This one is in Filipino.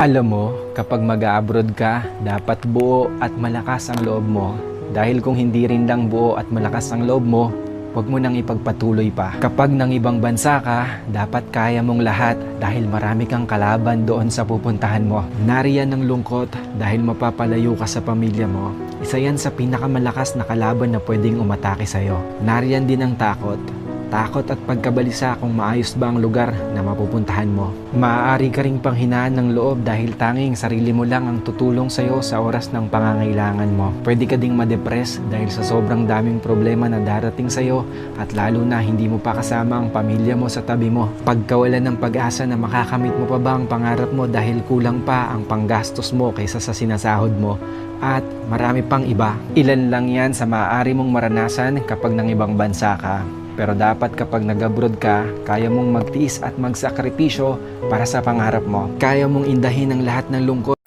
Alam mo, kapag mag-abroad ka, dapat buo at malakas ang loob mo. Dahil kung hindi rin lang buo at malakas ang loob mo, huwag mo nang ipagpatuloy pa. Kapag nang ibang bansa ka, dapat kaya mong lahat dahil marami kang kalaban doon sa pupuntahan mo. Nariyan ang lungkot dahil mapapalayo ka sa pamilya mo. Isa yan sa pinakamalakas na kalaban na pwedeng umatake sa'yo. Nariyan din ang takot. Takot at pagkabalisa kung maayos ba ang lugar na mapupuntahan mo. Maaari ka ring panghinaan ng loob dahil tanging sarili mo lang ang tutulong sa'yo sa oras ng pangangailangan mo. Pwede ka ding madepress dahil sa sobrang daming problema na darating sa'yo at lalo na hindi mo pa kasama ang pamilya mo sa tabi mo. Pagkawalan ng pag-asa na makakamit mo pa ba ang pangarap mo dahil kulang pa ang panggastos mo kaysa sa sinasahod mo. At marami pang iba. Ilan lang yan sa maaari mong maranasan kapag nang ibang bansa ka. Pero dapat kapag nag-abroad ka, kaya mong magtiis at magsakripisyo para sa pangarap mo. Kaya mong indahin ang lahat ng lungkot